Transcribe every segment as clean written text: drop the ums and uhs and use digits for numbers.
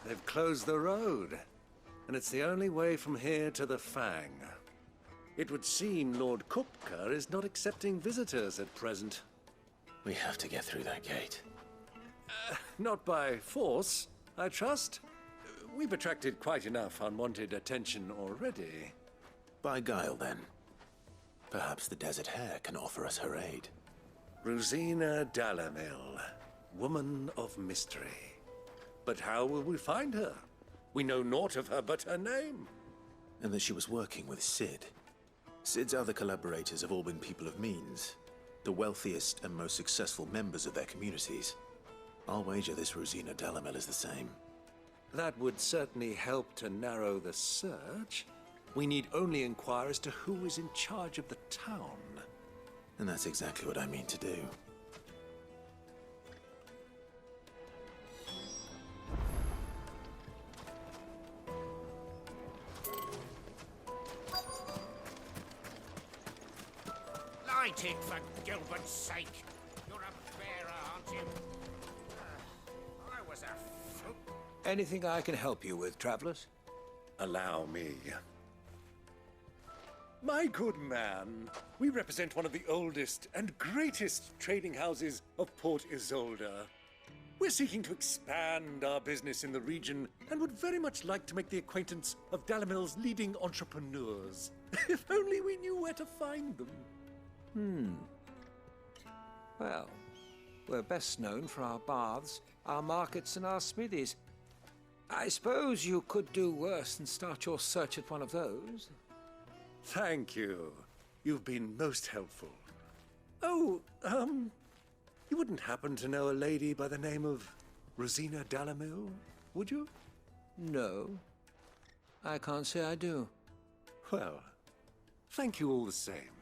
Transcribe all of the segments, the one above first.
They've closed the road, and it's the only way from here to the Fang. It would seem Lord Kupka is not accepting visitors at present. We have to get through that gate. Not by force, I trust. We've attracted quite enough unwanted attention already. By guile, then. Perhaps the Desert Hare can offer us her aid. Rosina Dalamil, woman of mystery. But how will we find her? We know naught of her but her name. And that she was working with Sid. Sid's other collaborators have all been people of means. The wealthiest and most successful members of their communities. I'll wager this Rosina Dalamil is the same. That would certainly help to narrow the search. We need only inquire as to who is in charge of the town. And that's exactly what I mean to do. Light it, for Gilbert's sake. You're a bearer, aren't you? I was a fool. Anything I can help you with, travelers? Allow me. My good man, we represent one of the oldest and greatest trading houses of Port Isolde. We're seeking to expand our business in the region and would very much like to make the acquaintance of Dalamil's leading entrepreneurs. If only we knew where to find them. Well, we're best known for our baths, our markets, and our smithies. I suppose you could do worse than start your search at one of those. Thank you. You've been most helpful. Oh, you wouldn't happen to know a lady by the name of Rosina Dalamil, would you? No, I can't say I do. Well, thank you all the same.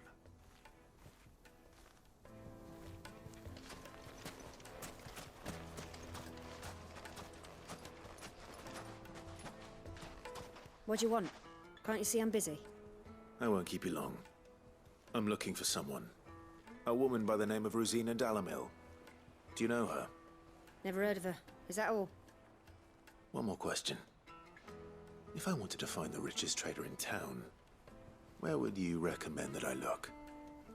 What do you want? Can't you see I'm busy? I won't keep you long. I'm looking for someone. A woman by the name of Rosina Dalamil. Do you know her? Never heard of her. Is that all? One more question. If I wanted to find the richest trader in town, where would you recommend that I look?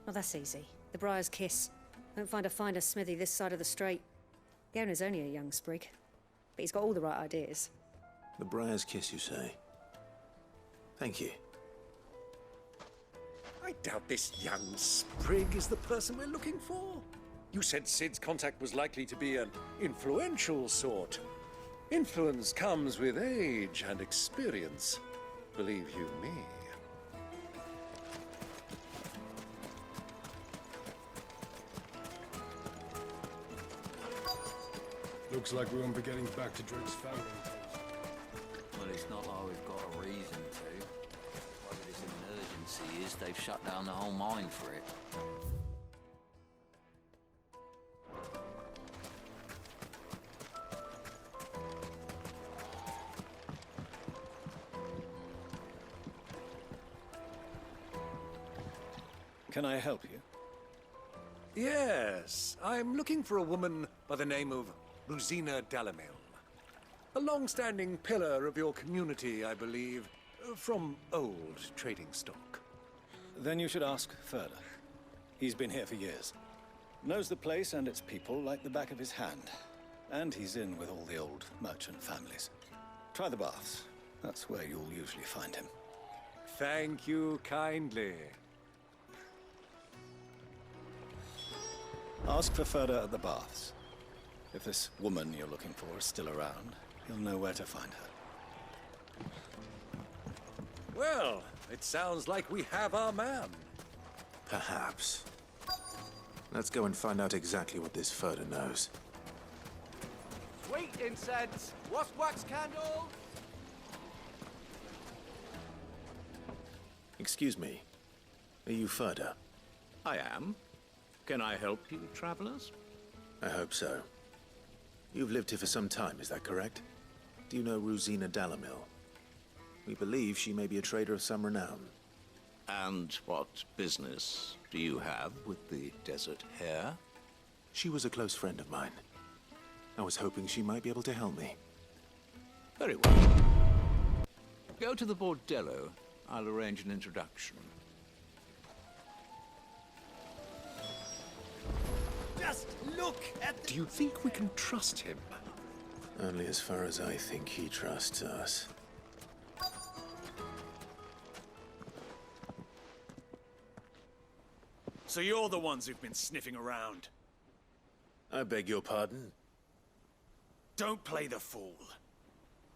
Oh, that's easy. The Briar's Kiss. Don't find a finer smithy this side of the strait. The owner's only a young sprig, but he's got all the right ideas. The Briar's Kiss, you say? Thank you. I doubt this young sprig is the person we're looking for. You said Sid's contact was likely to be an influential sort. Influence comes with age and experience, believe you me. Looks like we won't be getting back to Drake's family. Well, it's not like we've got a reason to. Whatever this emergency is, they've shut down the whole mine for it. Can I help you? Yes, I'm looking for a woman by the name of Rosina Dalamil. A long-standing pillar of your community, I believe, from old trading stock. Then you should ask further. He's been here for years. Knows the place and its people like the back of his hand. And he's in with all the old merchant families. Try the baths. That's where you'll usually find him. Thank you kindly. Ask for Ferda at the baths. If this woman you're looking for is still around, you'll know where to find her. Well, it sounds like we have our man. Perhaps. Let's go and find out exactly what this Ferda knows. Sweet incense! What's wax candle? Excuse me. Are you Ferda? I am. Can I help you, travelers? I hope so. You've lived here for some time, is that correct? Do you know Rosina Dalamil? We believe she may be a trader of some renown. And what business do you have with the Desert Hare? She was a close friend of mine. I was hoping she might be able to help me. Very well. Go to the bordello. I'll arrange an introduction. Just look at. Do you think we can trust him? Only as far as I think he trusts us. So you're the ones who've been sniffing around. I beg your pardon? Don't play the fool.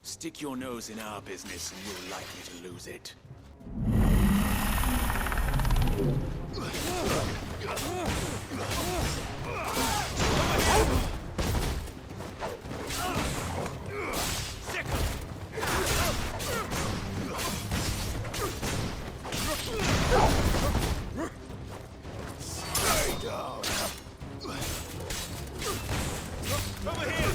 Stick your nose in our business and you're likely to lose it. Stay down. Over here!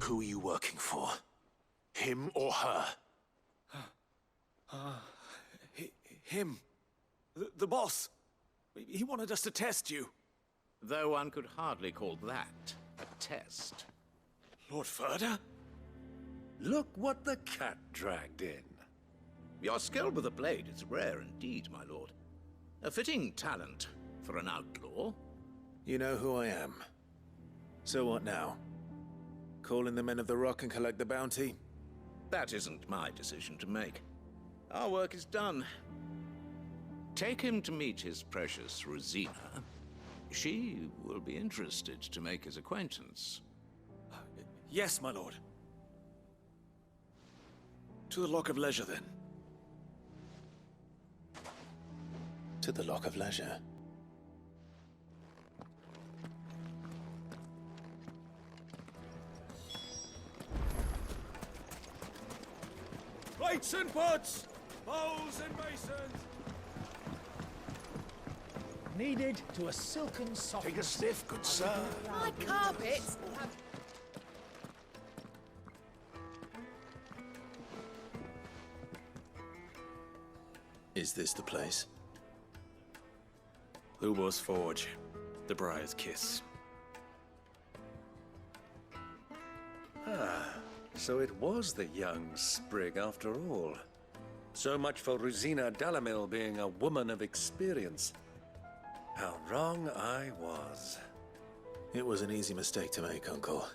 Who are you working for? Him or her? Him. The boss. He wanted us to test you. Though one could hardly call that a test. Lord Furder? Look what the cat dragged in. Your skill with the blade is rare indeed, my lord. A fitting talent for an outlaw. You know who I am. So what now? Call in the Men of the Rock and collect the bounty? That isn't my decision to make. Our work is done. Take him to meet his precious Rosina. She will be interested to make his acquaintance. Yes, my lord. To the Lock of Leisure, then. To the Lock of Leisure. Plates and pots! Bowls and basins! Needed to a silken soft. Take a sniff, good sir. My carpets have... Is this the place? Lubo's Forge. The Briar's Kiss. Ah, so it was the young sprig after all. So much for Rosina Dalamil being a woman of experience. How wrong I was. It was an easy mistake to make, Uncle.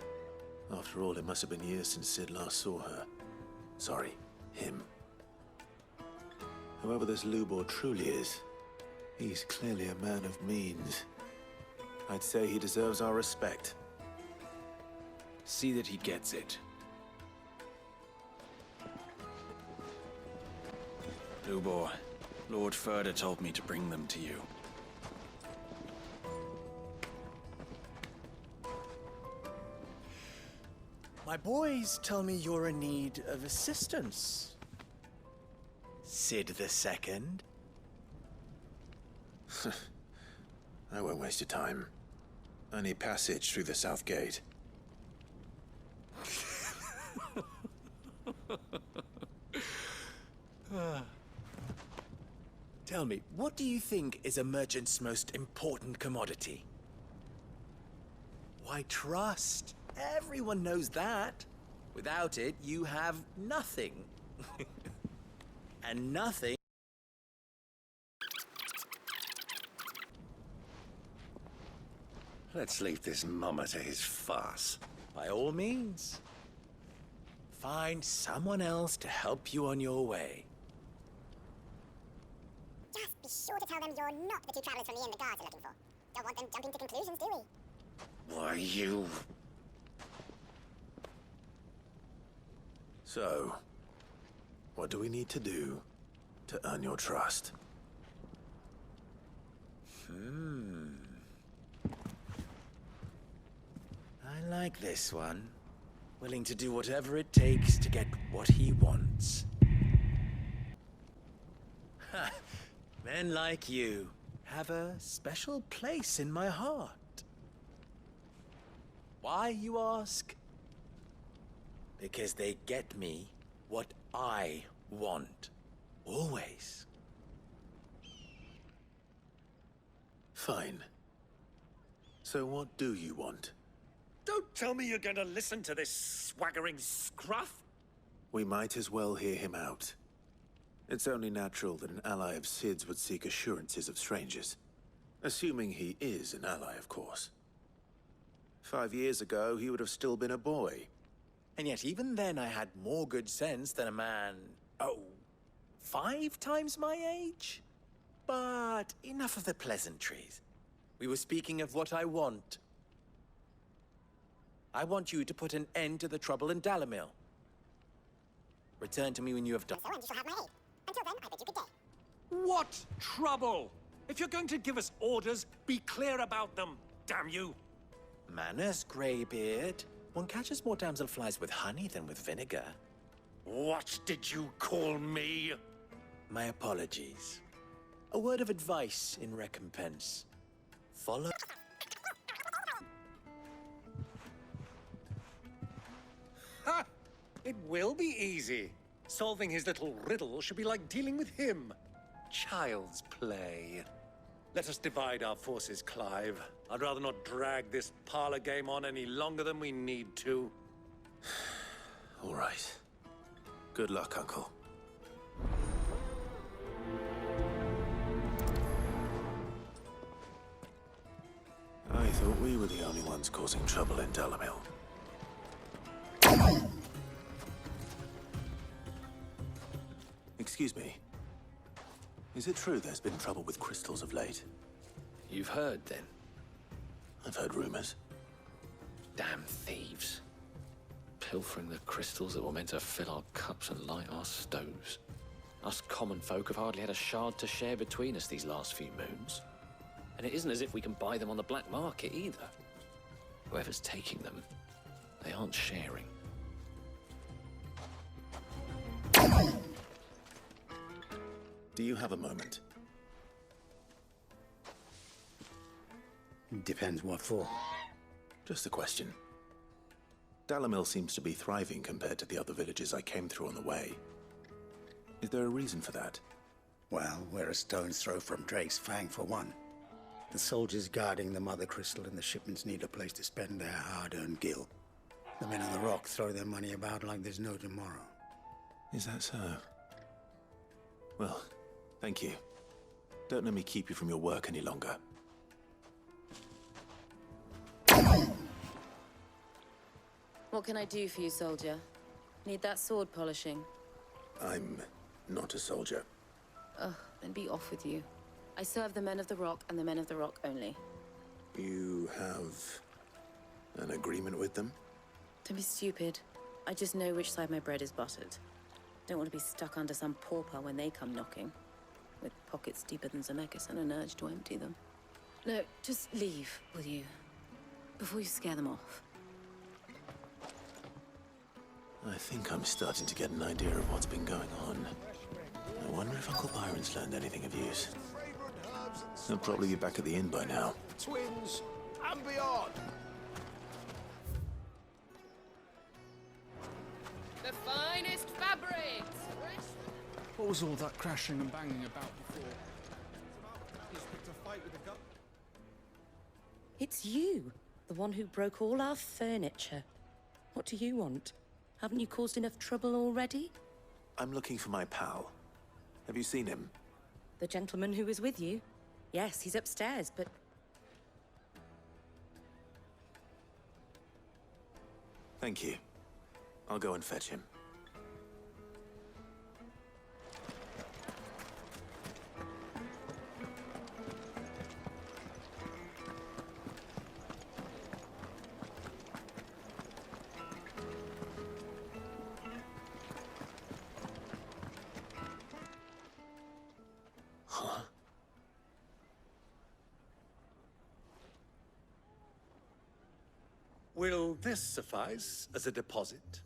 After all, it must have been years since Sid last saw her. Sorry, him. Whoever this Lubor truly is, he's clearly a man of means. I'd say he deserves our respect. See that he gets it. Lubor, Lord Furder told me to bring them to you. My boys tell me you're in need of assistance. Sid the Second? I won't waste your time. I need passage through the south gate. Tell me, what do you think is a merchant's most important commodity? Why, trust. Everyone knows that. Without it, you have nothing. And nothing... Let's leave this mummer to his farce. By all means. Find someone else to help you on your way. Just be sure to tell them you're not the two travelers from the inn the guards are looking for. Don't want them jumping to conclusions, do we? Why, you... So, what do we need to do to earn your trust? I like this one. Willing to do whatever it takes to get what he wants. Ha! Men like you have a special place in my heart. Why, you ask? Because they get me what I want. Always. Fine. So what do you want? Don't tell me you're going to listen to this swaggering scruff! We might as well hear him out. It's only natural that an ally of Sid's would seek assurances of strangers. Assuming he is an ally, of course. 5 years ago, he would have still been a boy. And yet even then I had more good sense than a man, 5 times my age? But enough of the pleasantries. We were speaking of what I want. I want you to put an end to the trouble in Dalamil. Return to me when you have done. So, and you shall have my aid. Until then, I bid you good day. What trouble? If you're going to give us orders, be clear about them, damn you! Manners, Greybeard. One catches more damselflies with honey than with vinegar. What did you call me? My apologies. A word of advice in recompense. Follow... Ha! It will be easy. Solving his little riddle should be like dealing with him. Child's play. Let us divide our forces, Clive. I'd rather not drag this parlor game on any longer than we need to. All right. Good luck, Uncle. I thought we were the only ones causing trouble in Dalamil. Excuse me. Is it true there's been trouble with crystals of late? You've heard, then? I've heard rumors. Damn thieves. Pilfering the crystals that were meant to fill our cups and light our stoves. Us common folk have hardly had a shard to share between us these last few moons. And it isn't as if we can buy them on the black market either. Whoever's taking them, they aren't sharing. Do you have a moment? Depends what for. Just a question. Dalamil seems to be thriving compared to the other villages I came through on the way. Is there a reason for that? Well, we're a stone's throw from Drake's Fang, for one. The soldiers guarding the Mother Crystal and the shipments need a place to spend their hard-earned gil. The men on the rock throw their money about like there's no tomorrow. Is that so? Well, thank you. Don't let me keep you from your work any longer. What can I do for you, soldier? Need that sword polishing? I'm not a soldier. Ugh, then be off with you. I serve the men of the Rock and the men of the Rock only. You have an agreement with them? Don't be stupid. I just know which side my bread is buttered. Don't want to be stuck under some pauper when they come knocking. With pockets deeper than Zemeckis and an urge to empty them. No, just leave, will you? Before you scare them off. I think I'm starting to get an idea of what's been going on. I wonder if Uncle Byron's learned anything of use. He'll probably be back at the inn by now. Twins and beyond. The finest fabrics! What was all that crashing and banging about before? He's picked a fight with the gut. It's you, the one who broke all our furniture. What do you want? Haven't you caused enough trouble already? I'm looking for my pal. Have you seen him? The gentleman who was with you? Yes, he's upstairs, but... Thank you. I'll go and fetch him. Will this suffice as a deposit?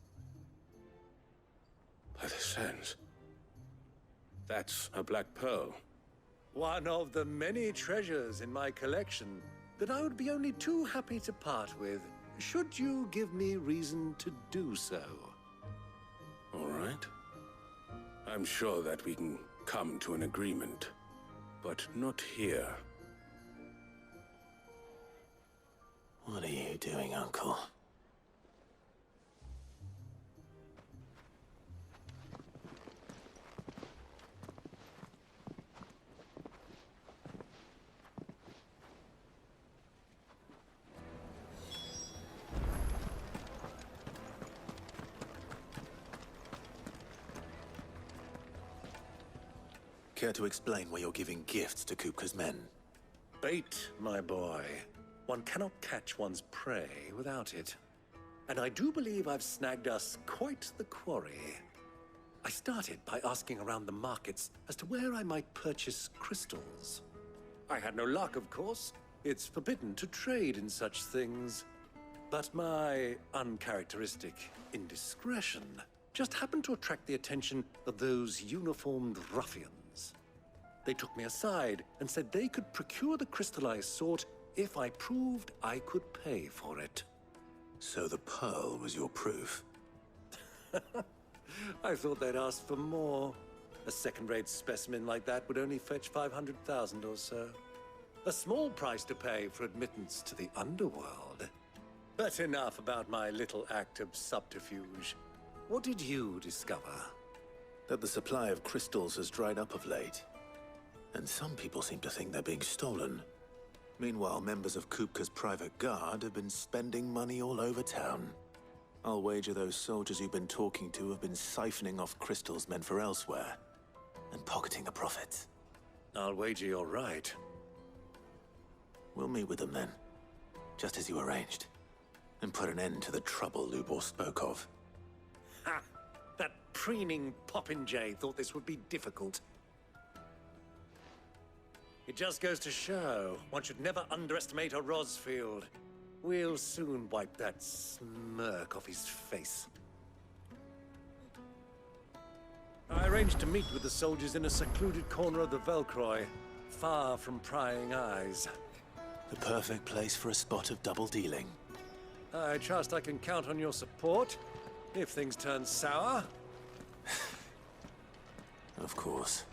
By the sands. That's a black pearl. One of the many treasures in my collection that I would be only too happy to part with, should you give me reason to do so. All right. I'm sure that we can come to an agreement, but not here. What are you doing, Uncle? Care to explain why you're giving gifts to Kupka's men? Bait, my boy. One cannot catch one's prey without it. And I do believe I've snagged us quite the quarry. I started by asking around the markets as to where I might purchase crystals. I had no luck, of course. It's forbidden to trade in such things. But my uncharacteristic indiscretion just happened to attract the attention of those uniformed ruffians. They took me aside and said they could procure the crystal I sought if I proved I could pay for it. So the pearl was your proof? I thought they'd ask for more. A second-rate specimen like that would only fetch 500,000 or so. A small price to pay for admittance to the underworld. But enough about my little act of subterfuge. What did you discover? That the supply of crystals has dried up of late. And some people seem to think they're being stolen. Meanwhile, members of Kupka's private guard have been spending money all over town. I'll wager those soldiers you've been talking to have been siphoning off crystals meant for elsewhere, and pocketing the profits. I'll wager you're right. We'll meet with them then, just as you arranged, and put an end to the trouble Lubor spoke of. Ha! That preening popinjay thought this would be difficult. It just goes to show one should never underestimate a Rosfield. We'll soon wipe that smirk off his face. I arranged to meet with the soldiers in a secluded corner of the Velcroy, far from prying eyes. The perfect place for a spot of double dealing. I trust I can count on your support if things turn sour. Of course.